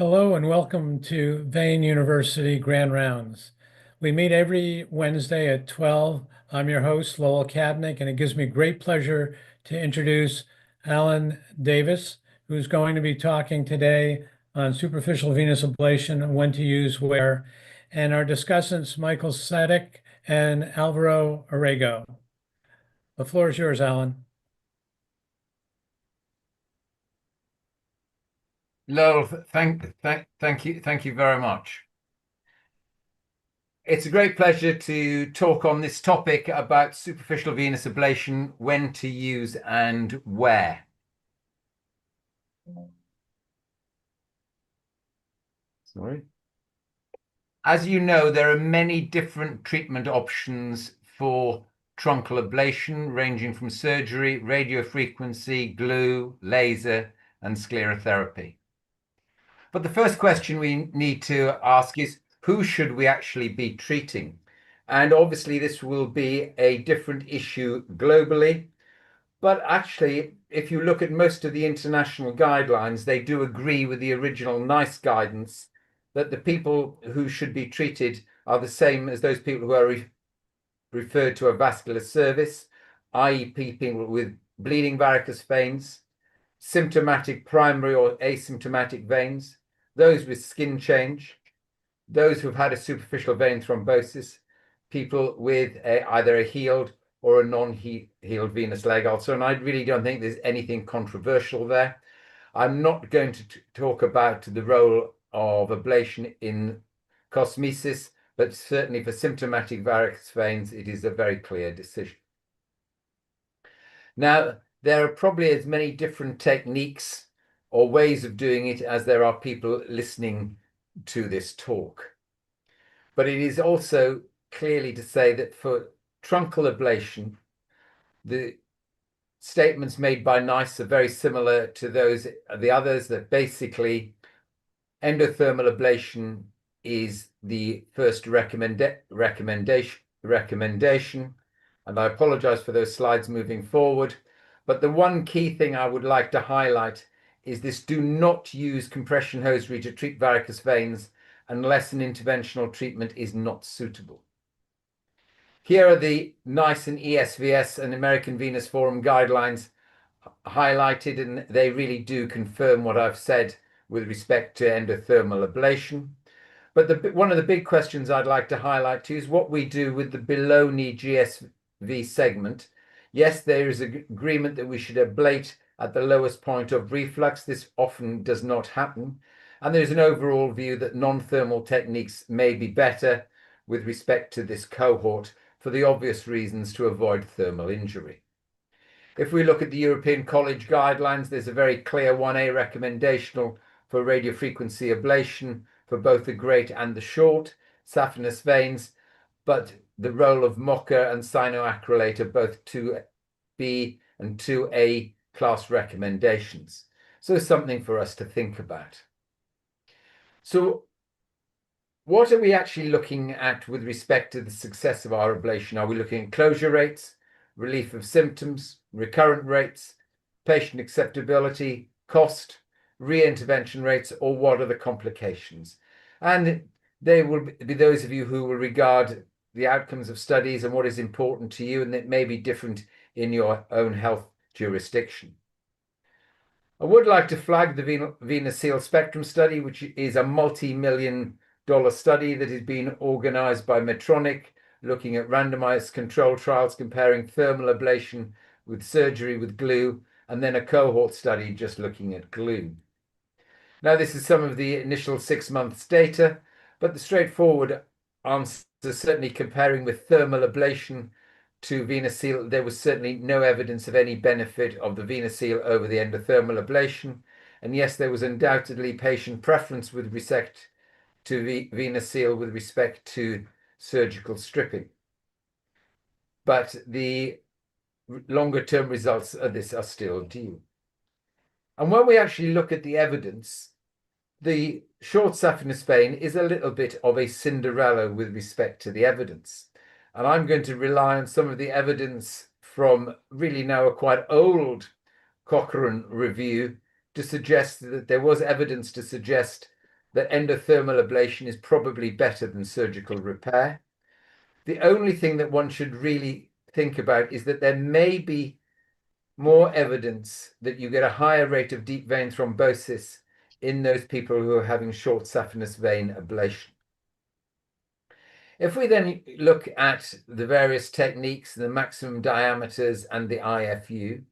Hello and welcome to Vane University Grand Rounds. We meet every Wednesday at 12. I'm your host, Lowell Kadnick, and it gives me great pleasure to introduce Alan Davies, who's going to be talking today on superficial venous ablation and when to use where, and our discussants, Michael Sadek and Alvaro Orrego. The floor is yours, Alan. Lowell, thank you very much. It's a great pleasure to talk on this topic about superficial venous ablation, when to use and where. Sorry. As you know, there are many different treatment options for truncal ablation, ranging from surgery, radiofrequency, glue, laser, and sclerotherapy. But the first question we need to ask is, who should we actually be treating? And obviously this will be a different issue globally. But actually, if you look at most of the international guidelines, they do agree with the original NICE guidance that the people who should be treated are the same as those people who are referred to a vascular service, i.e. people with bleeding varicose veins, symptomatic primary or asymptomatic veins, those with skin change, those who've had a superficial vein thrombosis, people with either a healed or a non-healed venous leg ulcer. And I really don't think there's anything controversial there. I'm not going to talk about the role of ablation in cosmesis, but certainly for symptomatic varicose veins, it is a very clear decision. Now, there are probably as many different techniques or ways of doing it as there are people listening to this talk. But it is also clearly to say that for truncal ablation, the statements made by NICE are very similar to those the others, that basically endothermal ablation is the first recommendation. And I apologize for those slides moving forward. But the one key thing I would like to highlight is this: do not use compression hosiery to treat varicose veins unless an interventional treatment is not suitable. Here are the NICE and ESVS and American Venous Forum guidelines highlighted, and they really do confirm what I've said with respect to endothermal ablation. But one of the big questions I'd like to highlight too is what we do with the below knee GSV segment. Yes, there is agreement that we should ablate at the lowest point of reflux. This often does not happen. And there's an overall view that non-thermal techniques may be better with respect to this cohort for the obvious reasons to avoid thermal injury. If we look at the European College guidelines, there's a very clear 1A recommendation for radiofrequency ablation for both the great and the short saphenous veins, but the role of MOCA and cyanoacrylate are both 2B and 2A class recommendations. So something for us to think about. So what are we actually looking at with respect to the success of our ablation? Are we looking at closure rates, relief of symptoms, recurrent rates, patient acceptability, cost, re-intervention rates, or what are the complications? And they will be those of you who will regard the outcomes of studies and what is important to you, and it may be different in your own health jurisdiction. I would like to flag the Venous Seal Spectrum study, which is a multi-million-dollar study that has been organized by Medtronic, looking at randomized control trials comparing thermal ablation with surgery with glue, and then a cohort study just looking at glue. Now, this is some of the initial 6 months data, but the straightforward answer, certainly comparing with thermal ablation to venous seal, there was certainly no evidence of any benefit of the venous seal over the endothermal ablation. And yes, there was undoubtedly patient preference with respect to venous seal with respect to surgical stripping. But the longer term results of this are still due. And when we actually look at the evidence, the short saphenous vein is a little bit of a Cinderella with respect to the evidence. And I'm going to rely on some of the evidence from really now a quite old Cochrane review to suggest that there was evidence to suggest that endothermal ablation is probably better than surgical repair. The only thing that one should really think about is that there may be more evidence that you get a higher rate of deep vein thrombosis in those people who are having short saphenous vein ablation. If we then look at the various techniques, the maximum diameters and the IFU,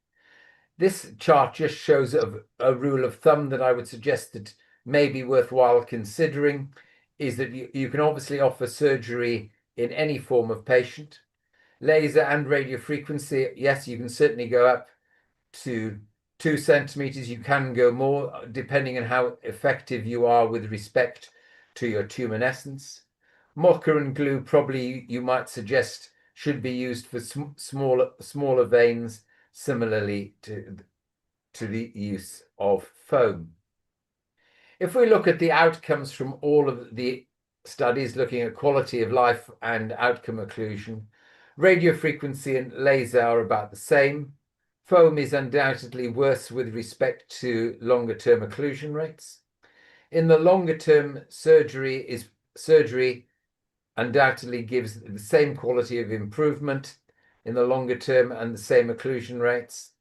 this chart just shows a rule of thumb that I would suggest that may be worthwhile considering, is that you can obviously offer surgery in any form of patient. Laser and radiofrequency, yes, you can certainly go up to 2 centimeters. You can go more depending on how effective you are with respect to your tumescence. MOCA and glue probably you might suggest should be used for smaller veins, similarly to the use of foam. If we look at the outcomes from all of the studies looking at quality of life and outcome occlusion, radiofrequency and laser are about the same. Foam is undoubtedly worse with respect to longer-term occlusion rates. In the longer term, surgery undoubtedly gives the same quality of improvement in the longer term and the same occlusion rates.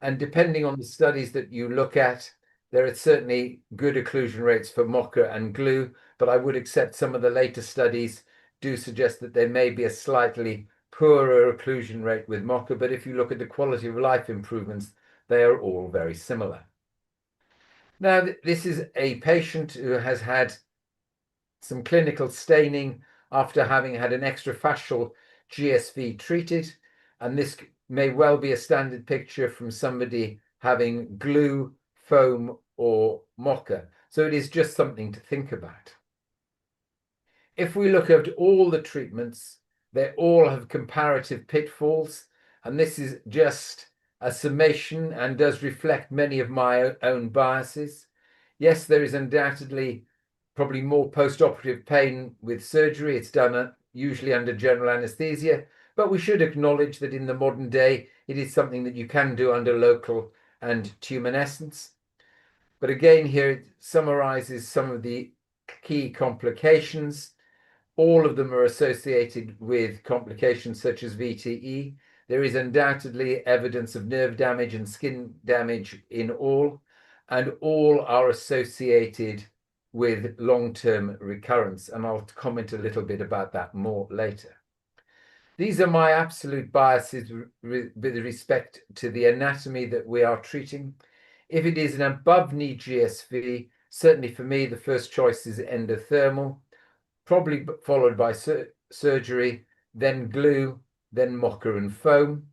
And depending on the studies that you look at, there are certainly good occlusion rates for MOCA and glue, but I would accept some of the later studies do suggest that there may be a slightly poorer occlusion rate with MOCA, but if you look at the quality of life improvements, they are all very similar. Now, this is a patient who has had some clinical staining after having had an extrafascial GSV treated, and this may well be a standard picture from somebody having glue, foam, or MOCA. So it is just something to think about. If we look at all the treatments, they all have comparative pitfalls, and this is just a summation and does reflect many of my own biases. Yes, there is undoubtedly probably more post-operative pain with surgery. It's done usually under general anesthesia, but we should acknowledge that in the modern day, it is something that you can do under local and tumescence. But again, here it summarizes some of the key complications. All of them are associated with complications such as VTE. There is undoubtedly evidence of nerve damage and skin damage in all, and all are associated with long-term recurrence. And I'll comment a little bit about that more later. These are my absolute biases with respect to the anatomy that we are treating. If it is an above-knee GSV, certainly for me, the first choice is endothermal, probably followed by surgery, then glue, then MOCA and foam.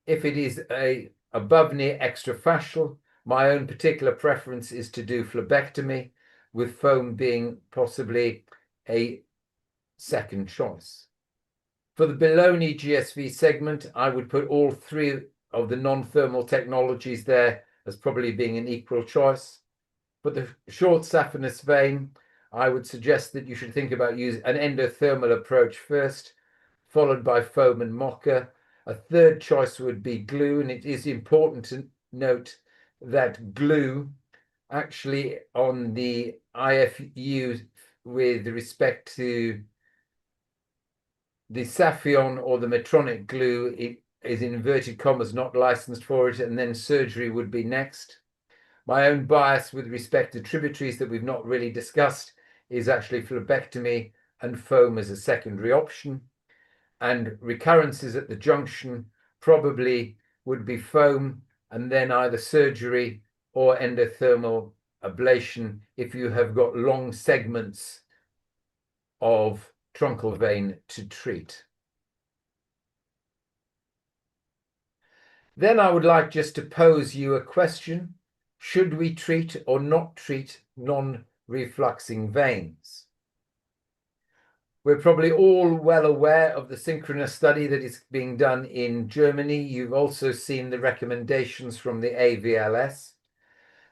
If it is a above-knee extrafascial, my own particular preference is to do phlebectomy, with foam being possibly a second choice. For the below-knee GSV segment, I would put all three of the non-thermal technologies there as probably being an equal choice. For the short saphenous vein, I would suggest that you should think about using an endothermal approach first, followed by foam and MOCA. A third choice would be glue, and it is important to note that glue actually on the IFU with respect to the Safion or the Medtronic glue, it is in inverted commas not licensed for it, and then surgery would be next. My own bias with respect to tributaries that we've not really discussed is actually phlebectomy and foam as a secondary option. And recurrences at the junction probably would be foam and then either surgery or endothermal ablation if you have got long segments of truncal vein to treat. Then I would like just to pose you a question. Should we treat or not treat non-refluxing veins? We're probably all well aware of the synchronous study that is being done in Germany. You've also seen the recommendations from the AVLS.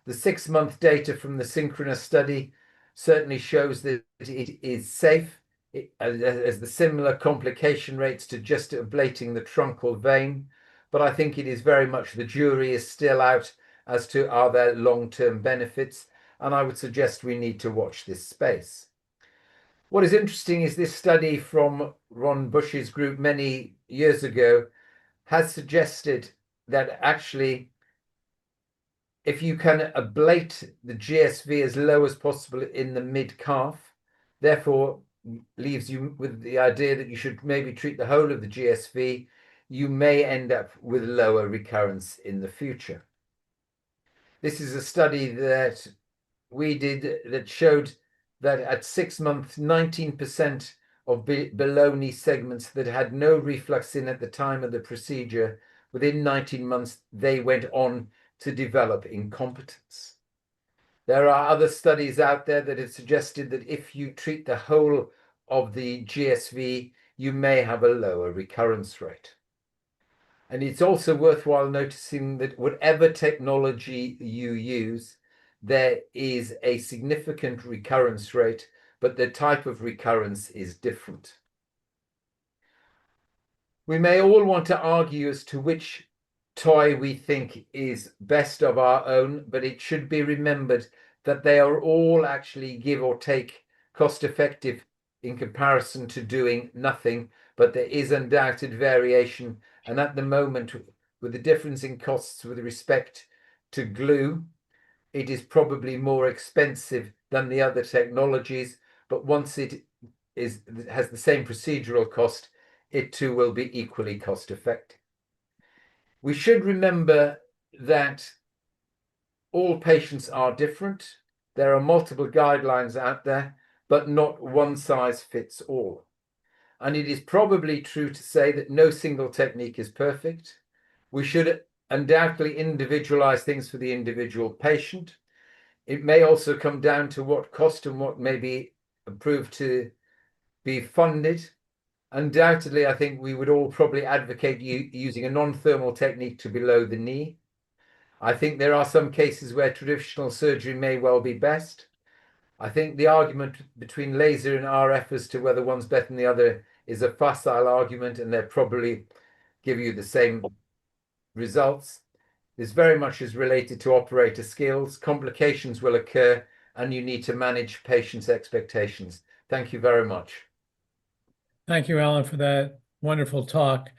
The 6-month data from the synchronous study certainly shows that it is safe. It has the similar complication rates to just ablating the truncal vein, but I think it is very much the jury is still out as to are there long-term benefits. and I would suggest we need to watch this space. What is interesting is this study from Ron Bush's group many years ago has suggested that actually, if you can ablate the GSV as low as possible in the mid-calf, therefore leaves you with the idea that you should maybe treat the whole of the GSV, you may end up with lower recurrence in the future. This is a study that we did that showed that at 6 months, 19% of below knee segments that had no reflux in at the time of the procedure, within 19 months, they went on to develop incompetence. There are other studies out there that have suggested that if you treat the whole of the GSV, you may have a lower recurrence rate. And it's also worthwhile noticing that whatever technology you use, there is a significant recurrence rate, but the type of recurrence is different. We may all want to argue as to which toy we think is best of our own, but it should be remembered that they are all actually give or take cost effective in comparison to doing nothing, but there is undoubted variation. And at the moment, with the difference in costs with respect to glue, it is probably more expensive than the other technologies, but once it has the same procedural cost, it too will be equally cost effective. We should remember that all patients are different. There are multiple guidelines out there, but not one size fits all. And it is probably true to say that no single technique is perfect. We should undoubtedly individualize things for the individual patient. It may also come down to what cost and what may be approved to be funded. Undoubtedly, I think we would all probably advocate using a non-thermal technique to below the knee. I think there are some cases where traditional surgery may well be best. I think the argument between laser and RF as to whether one's better than the other is a facile argument, and they'll probably give you the same results. This very much is related to operator skills. Complications will occur, and you need to manage patients' expectations. Thank you very much. Thank you, Alan, for that wonderful talk.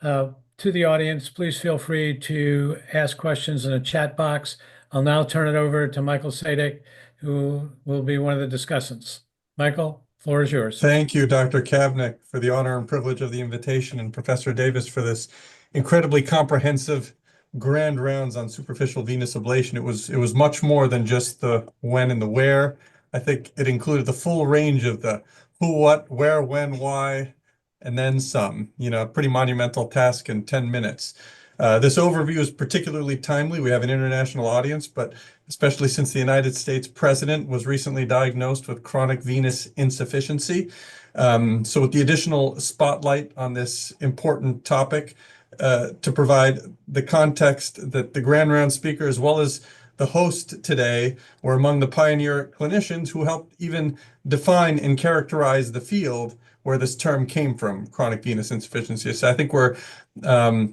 To the audience, please feel free to ask questions in a chat box. I'll now turn it over to Michael Sadek, who will be one of the discussants. Michael, floor is yours. Thank you, Dr. Kabnick, for the honor and privilege of the invitation, and Professor Davis for this incredibly comprehensive grand rounds on superficial venous ablation. It was much more than just the when and the where. I think it included the full range of the who, what, where, when, why, and then some. You know, a pretty monumental task in 10 minutes. This overview is particularly timely. We have an international audience, but especially since the United States president was recently diagnosed with chronic venous insufficiency. So with the additional spotlight on this important topic, to provide the context that the Grand Round speaker, as well as the host today, were among the pioneer clinicians who helped even define and characterize the field where this term came from, chronic venous insufficiency. So I think we're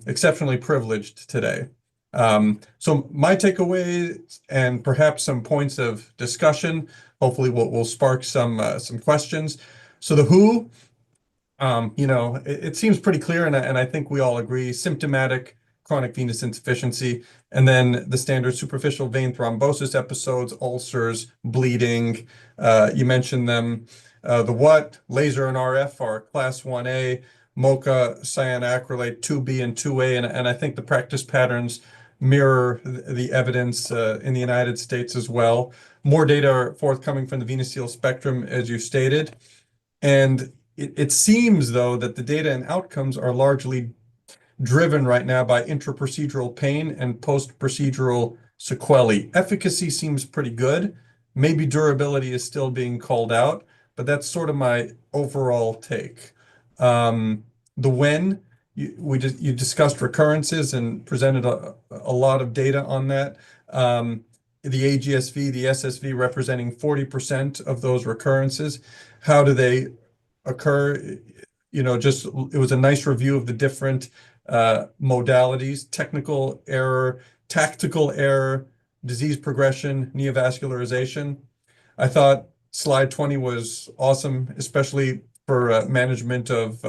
exceptionally privileged today. So my takeaways and perhaps some points of discussion, hopefully will spark some questions. So the who, you know, it seems pretty clear, and I think we all agree, symptomatic chronic venous insufficiency, and then the standard superficial vein thrombosis episodes, ulcers, bleeding. You mentioned them. The what, laser and RF are class 1A, MOCA, cyanoacrylate 2B and 2A, and I think the practice patterns mirror the evidence in the United States as well. More data are forthcoming from the Venous Seal Spectrum, as you stated. And it seems, though, that the data and outcomes are largely driven right now by intraprocedural pain and post-procedural sequelae. Efficacy seems pretty good. Maybe durability is still being called out, but that's sort of my overall take. The when, you discussed recurrences and presented a lot of data on that. The AGSV, the SSV representing 40% of those recurrences. How do they occur? You know, just it was a nice review of the different modalities: technical error, tactical error, disease progression, neovascularization. I thought slide 20 was awesome, especially for management of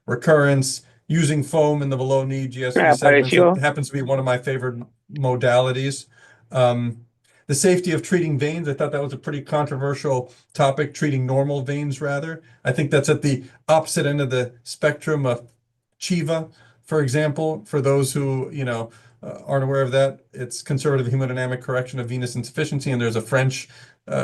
recurrence, using foam in the below knee GSV segments. That happens to be one of my favorite modalities. The safety of treating veins, I thought that was a pretty controversial topic, treating normal veins rather. I think that's at the opposite end of the spectrum of CHIVA, for example. For those who, aren't aware of that, it's conservative hemodynamic correction of venous insufficiency, and there's a French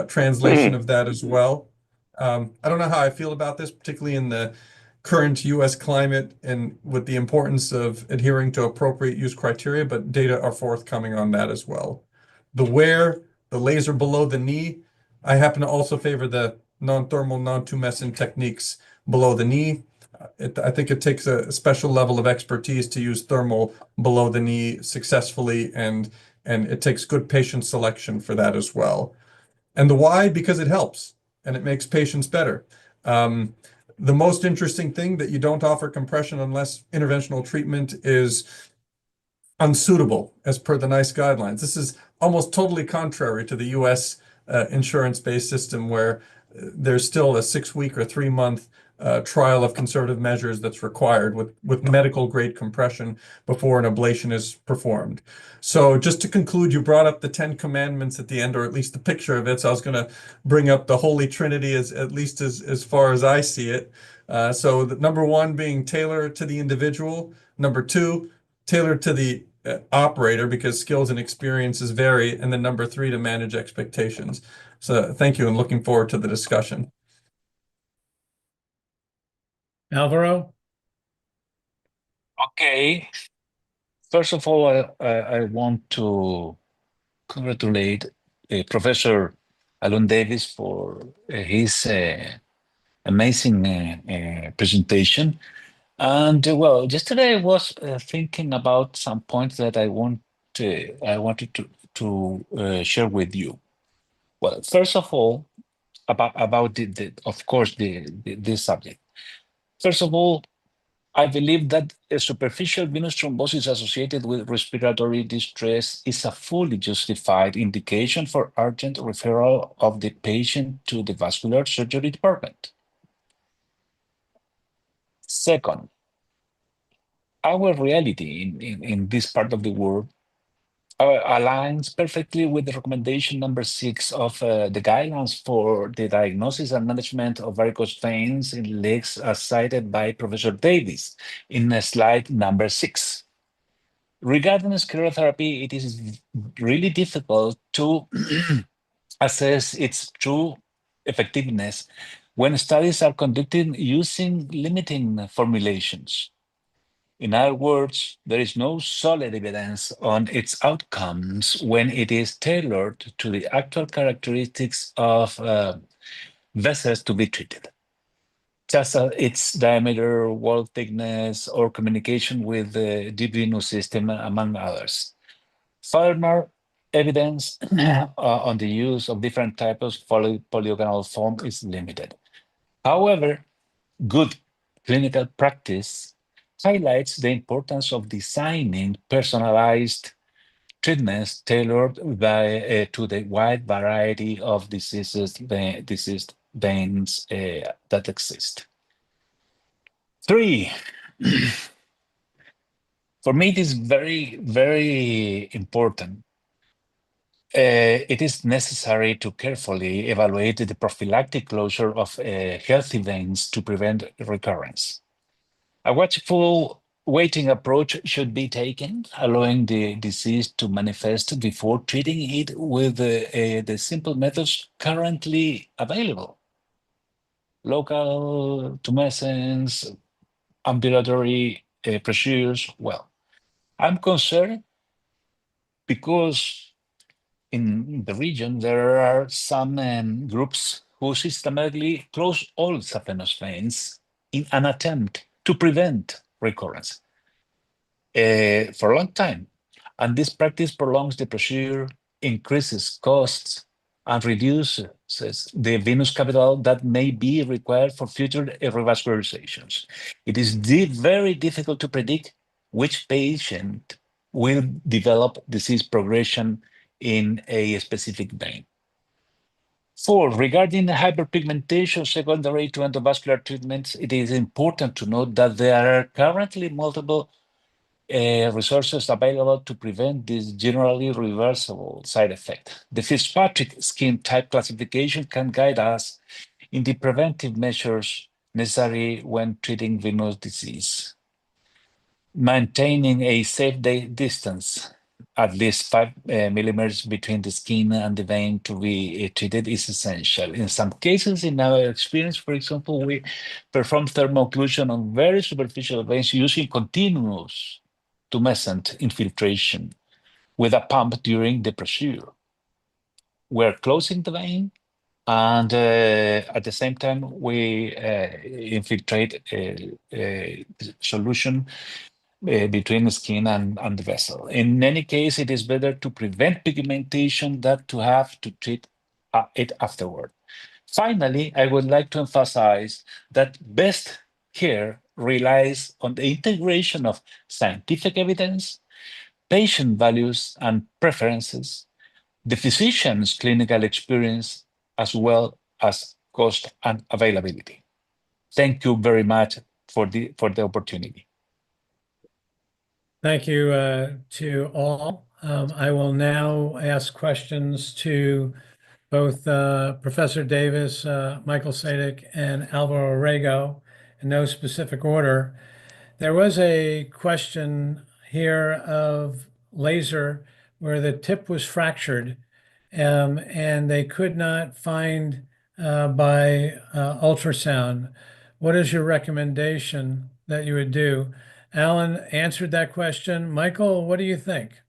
translation of that as well. I don't know how I feel about this, particularly in the current US climate and with the importance of adhering to appropriate use criteria, but data are forthcoming on that as well. The wear, the laser below the knee, I happen to also favor the non-thermal, non-tumescent techniques below the knee. I think it takes a special level of expertise to use thermal below the knee successfully, and it takes good patient selection for that as well. And the why, because it helps and it makes patients better. The most interesting thing that you don't offer compression unless interventional treatment is unsuitable as per the NICE guidelines. This is almost totally contrary to the US insurance-based system, where there's still a 6-week or 3-month trial of conservative measures that's required with medical grade compression before an ablation is performed. So just to conclude, you brought up the 10 commandments at the end, or at least the picture of it. So I was going to bring up the Holy Trinity at least as far as I see it. So the number 1 being tailor to the individual. Number 2, tailored to the operator, because skills and experiences vary. And then number 3, to manage expectations. So thank you, and looking forward to the discussion. Alvaro? Okay. First of all, I want to congratulate Professor Alan Davies for his amazing presentation. And well, yesterday I was thinking about some points that I wanted to share with you. Well, first of all, about this subject. First of all, I believe that a superficial venous thrombosis associated with respiratory distress is a fully justified indication for urgent referral of the patient to the vascular surgery department. Second, our reality in this part of the world aligns perfectly with the recommendation number 6 of the guidelines for the diagnosis and management of varicose veins in legs, as cited by Professor Davies in slide number 6. Regarding sclerotherapy, it is really difficult to assess its true effectiveness when studies are conducted using limiting formulations. In other words, there is no solid evidence on its outcomes when it is tailored to the actual characteristics of vessels to be treated, just as its diameter, wall thickness, or communication with the deep venous system, among others. Further evidence on the use of different types of polygonal foam is limited. However, good clinical practice highlights the importance of designing personalized treatments tailored to the wide variety of diseased veins that exist. 3, for me, it is very, very important. It is necessary to carefully evaluate the prophylactic closure of healthy veins to prevent recurrence. A watchful waiting approach should be taken, allowing the disease to manifest before treating it with the simple methods currently available. Local tumescence, ambulatory procedures. Well, I'm concerned because in the region there are some groups who systematically close all saphenous veins in an attempt to prevent recurrence for a long time. And this practice prolongs the procedure, increases costs, and reduces the venous capital that may be required for future revascularizations. It is very difficult to predict which patient will develop disease progression in a specific vein. 4, regarding hyperpigmentation secondary to endovascular treatments, it is important to note that there are currently multiple resources available to prevent this generally reversible side effect. The Fitzpatrick skin type classification can guide us in the preventive measures necessary when treating venous disease. Maintaining a safe distance, at least 5 millimeters between the skin and the vein to be treated, is essential. In some cases, in our experience, for example, we perform thermo-occlusion on very superficial veins using continuous tumescent infiltration with a pump during the procedure. We're closing the vein, and at the same time, we infiltrate a solution between the skin and the vessel. In any case, it is better to prevent pigmentation than to have to treat it afterward. Finally, I would like to emphasize that best care relies on the integration of scientific evidence, patient values and preferences, the physician's clinical experience, as well as cost and availability. Thank you very much for the opportunity. Thank you to all. I will now ask questions to both Professor Davies, Michael Sadek, and Alvaro Orrego in no specific order. There was a question here of laser where the tip was fractured and they could not find by ultrasound. What is your recommendation that you would do? Alan answered that question. Michael, what do you think?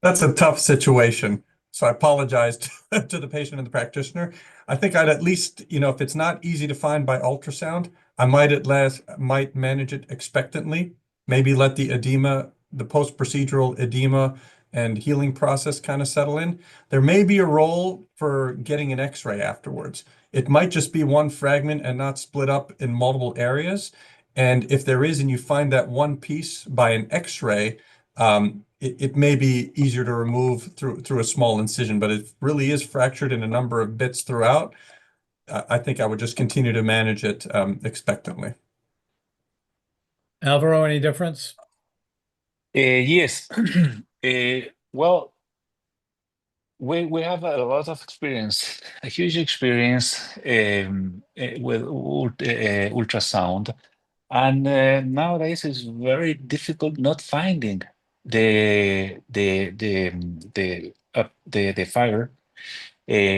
That's a tough situation. So I apologize to the patient and the practitioner. I think I'd at least, if it's not easy to find by ultrasound, I might manage it expectantly, maybe let the edema, the post-procedural edema and healing process kind of settle in. There may be a role for getting an X-ray afterwards. It might just be one fragment and not split up in multiple areas. And if there is, and you find that one piece by an X-ray, it may be easier to remove through a small incision, but it really is fractured in a number of bits throughout. I think I would just continue to manage it expectantly. Alvaro, any difference? Yes. Well, we have a lot of experience, a huge experience with ultrasound, and nowadays it's very difficult not finding the fire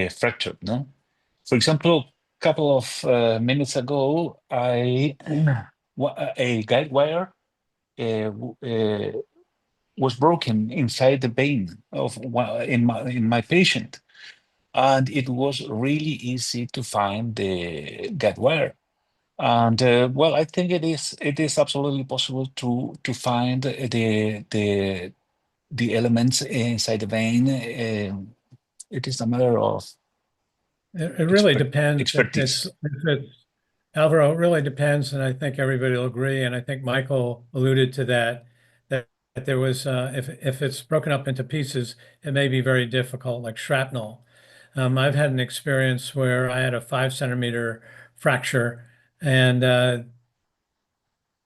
fracture. No, for example, a couple of minutes ago, a guide wire was broken inside the vein of in my patient, and it was really easy to find the guide wire. And well, I think it is absolutely possible to find the elements inside the vein. It is a matter of It really depends. expertise. Alvaro, it really depends, and I think everybody will agree, and I think Michael alluded to that there was, if it's broken up into pieces, it may be very difficult, like shrapnel. I've had an experience where I had a 5 centimeter fracture, and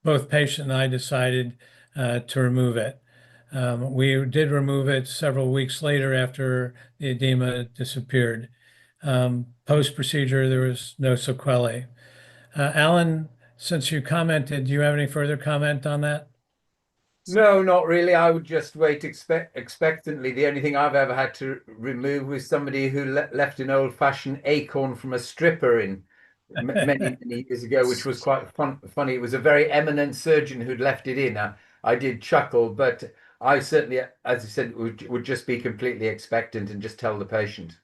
both patient and I decided to remove it. We did remove it several weeks later after the edema disappeared. Post-procedure, there was no sequelae. Alan, since you commented, do you have any further comment on that? No, not really. I would just wait expectantly. The only thing I've ever had to remove was somebody who left an old-fashioned acorn from a stripper in many years ago, which was quite funny. It was a very eminent surgeon who'd left it in. I did chuckle, but I certainly, as I said, would just be completely expectant and just tell the patient.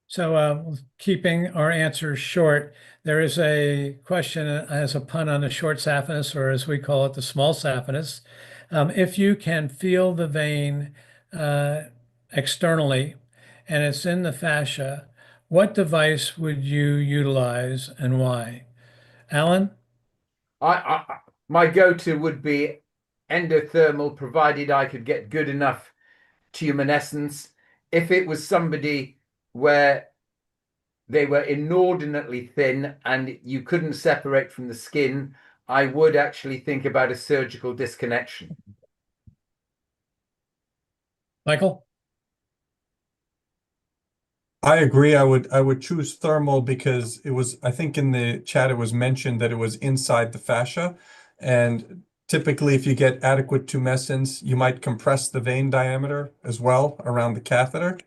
So keeping our answers short, there is a question as a pun on the short saphenous, or as we call it, the small saphenous. If you can feel the vein externally and it's in the fascia, what device would you utilize and why? Alan? My go-to would be endothermal, provided I could get good enough tumescence. If it was somebody where they were inordinately thin and you couldn't separate from the skin, I would actually think about a surgical disconnection. Michael? I agree. I would choose thermal because it was, I think in the chat it was mentioned that it was inside the fascia. And typically if you get adequate tumescence, you might compress the vein diameter as well around the catheter.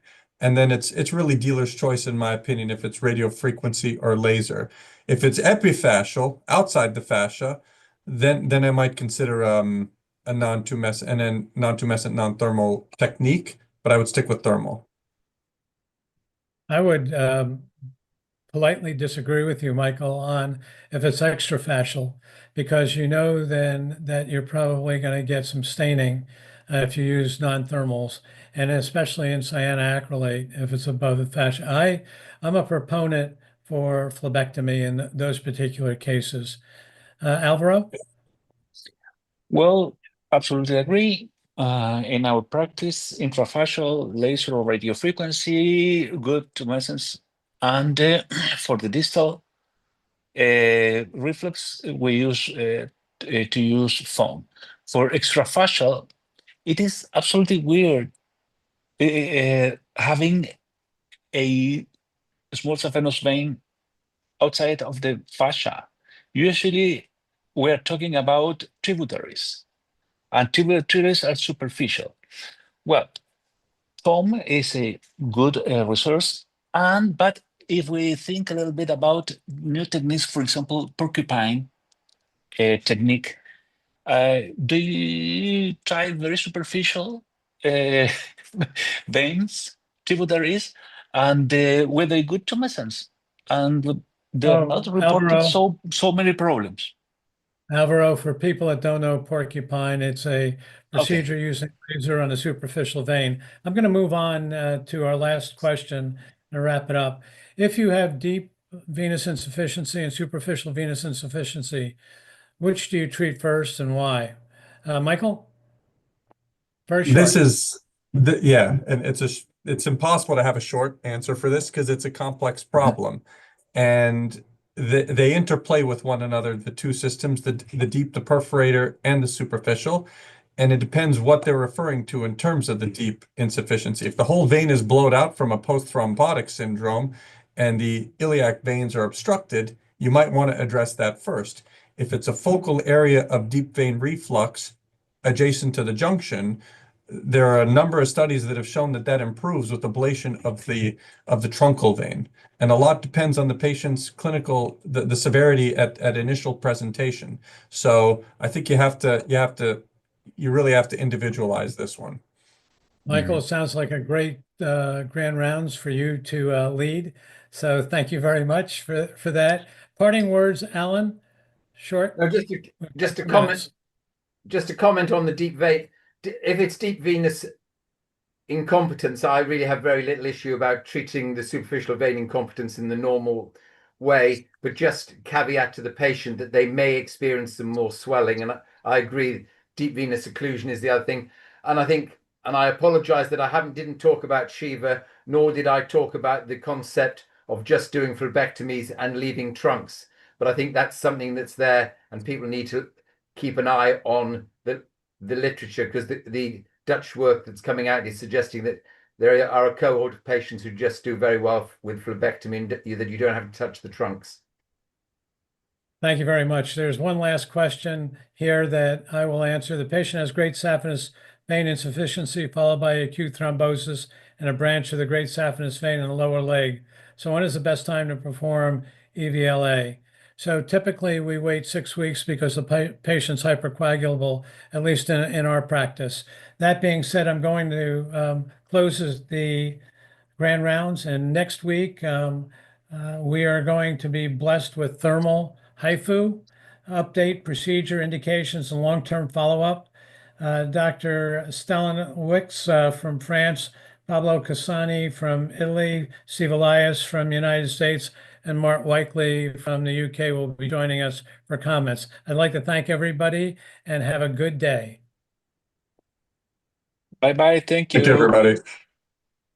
And then it's really dealer's choice, in my opinion, if it's radiofrequency or laser. If it's epifascial outside the fascia, then I might consider a non-tumescent and then non-tumescent non-thermal technique, but I would stick with thermal. I would politely disagree with you, Michael, on if it's extrafascial, because you know then that you're probably going to get some staining if you use non-thermals, and especially in cyanoacrylate if it's above the fascia. I'm a proponent for phlebectomy in those particular cases. Alvaro? Well, absolutely agree. In our practice, intrafascial laser or radiofrequency, good tumescence, and for the distal reflux, we use to use foam. For extrafascial, it is absolutely weird having a small saphenous vein outside of the fascia. Usually, we're talking about tributaries, and tributaries are superficial. Well, foam is a good resource, but if we think a little bit about new techniques, for example, porcupine technique, do you try very superficial uh, veins, tributaries, and with a good tumescence, and they are not Oh, reported Alvaro. so many problems. Alvaro, for people that don't know porcupine, it's a Okay. procedure using laser on a superficial vein. I'm going to move on to our last question and wrap it up. If you have deep venous insufficiency and superficial venous insufficiency, which do you treat first and why? Michael? Very This short. is yeah, and it's impossible to have a short answer for this because it's a complex problem, and they interplay with one another, the two systems, the deep, the perforator, and the superficial, and it depends what they're referring to in terms of the deep insufficiency. If the whole vein is blowed out from a post-thrombotic syndrome and the iliac veins are obstructed, you might want to address that first. If it's a focal area of deep vein reflux adjacent to the junction, there are a number of studies that have shown that improves with ablation of the truncal vein, and a lot depends on the patient's clinical the severity at initial presentation. So I think you really have to individualize this one. Michael, it sounds like a great grand rounds for you to lead. So thank you very much for that. Parting words, Alan? Short? Now, just to comment, Minutes. just to comment on the deep vein. If it's deep venous incompetence, I really have very little issue about treating the superficial vein incompetence in the normal way, but just caveat to the patient that they may experience some more swelling. And I agree, deep venous occlusion is the other thing. And I think, and I apologize that I didn't talk about Shiva, nor did I talk about the concept of just doing phlebectomies and leaving trunks. But I think that's something that's there, and people need to keep an eye on the literature, because the Dutch work that's coming out is suggesting that there are a cohort of patients who just do very well with phlebectomy, and that you don't have to touch the trunks. Thank you very much. There's one last question here that I will answer. The patient has great saphenous vein insufficiency followed by acute thrombosis and a branch of the great saphenous vein in the lower leg. So when is the best time to perform EVLA? So typically we wait 6 weeks because the patient's hypercoagulable, at least in our practice. That being said, I'm going to close the grand rounds, and next week we are going to be blessed with thermal HIFU update, procedure indications, and long-term follow-up. Dr. Stellan Wicks from France, Pablo Cassani from Italy, Steve Elias from the United States, and Mark Whiteley from the UK will be joining us for comments. I'd like to thank everybody and have a good day. Bye-bye. Thank you. Thank you, everybody.